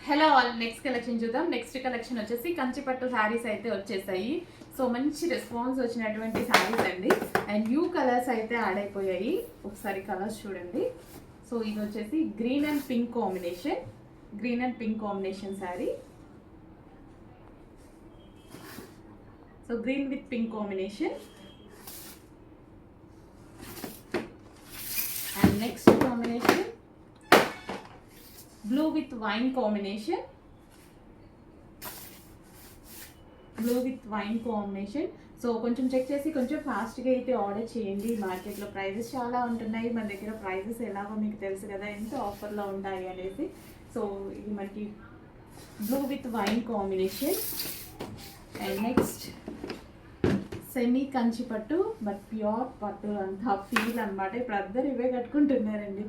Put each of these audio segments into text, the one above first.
Hello all, next collection చూద్దాం. Next collection వచ్చేసి కంచిపట్టు శారీస్ అయితే వచ్చేసాయి. సో మంచి రెస్పాన్స్ వచ్చినటువంటి శారీస్ అండి. అండ్ న్యూ కలర్స్ అయితే యాడ్ అయిపోయాయి. ఒకసారి కలర్స్ చూడండి. సో ఇది వచ్చేసి green and pink combination sari. So green with pink combination. And next combination blue with wine combination. So కొంచెం చెక్ చేసి కొంచెం ఫాస్ట్గా అయితే ఆర్డర్ చేయండి. మార్కెట్లో ప్రైజెస్ చాలా ఉంటున్నాయి, మన దగ్గర ప్రైజెస్ ఎలాగో మీకు తెలుసు కదా, ఎంత ఆఫర్లో ఉంటాయి అనేసి. సో ఇది మనకి blue with wine combination. And next semi Kanchi పట్టు, బట్ ప్యూర్ పట్టు అంతా ఫీల్ అనమాట. ఇప్పుడు అందరు ఇవే కట్టుకుంటున్నారండి.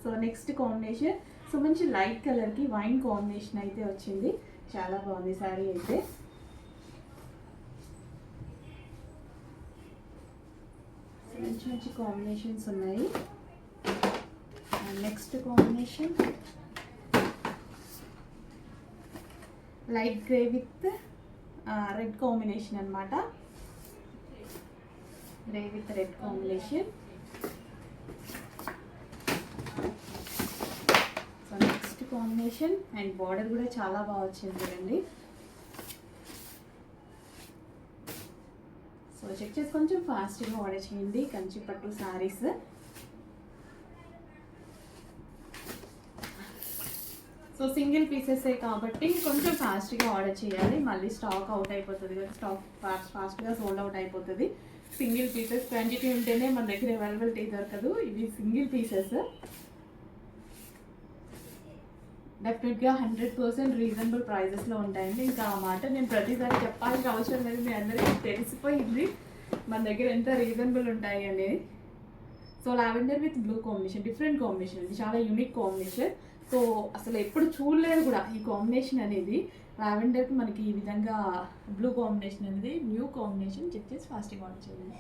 సో నెక్స్ట్ కాంబినేషన్, సో మంచి లైట్ కలర్కి వైన్ కాంబినేషన్ అయితే వచ్చింది. చాలా బాగుంది శారీ అయితే. మంచి మంచి కాంబినేషన్స్ ఉన్నాయి. Next combination light grey with red combination అనమాట. Grey with red combination. So next combination. And border కూడా చాలా బాగా వచ్చింది చూడండి. సో చెక్ చేసి కొంచెం ఫాస్ట్గా ఆర్డర్ చేయండి కంచిపట్టు శారీస్. సో సింగిల్ పీసెసే కాబట్టి కొంచెం ఫాస్ట్గా ఆర్డర్ చేయాలి, మళ్ళీ స్టాక్ అవుట్ అయిపోతుంది కదా, స్టాక్ ఫాస్ట్గా సోల్డ్ అవుట్ అయిపోతుంది. సింగిల్ పీసెస్ క్వాంటిటీ ఉంటేనే మన దగ్గర అవైలబిలిటీ దొరకదు. ఇవి సింగిల్ పీసెస్. డెఫినెట్గా 100% రీజనబుల్ ప్రైజెస్లో ఉంటాయండి. ఇంకా ఆ మాట నేను ప్రతిసారి చెప్పాల్సిన అవసరం లేదు, మీ అందరికీ తెలిసిపోయింది మన దగ్గర ఎంత రీజనబుల్ ఉంటాయి అనేది. So lavender with blue combination, different combination, ఇది చాలా యూనిక్ కాంబినేషన్. సో అసలు ఎప్పుడు చూడలేదు కూడా ఈ కాంబినేషన్ అనేది. లావెండర్కి మనకి ఈ విధంగా బ్లూ కాంబినేషన్ అనేది న్యూ కాంబినేషన్. చెక్ చేసి ఫాస్ట్గా ఆర్డర్ చేయండి.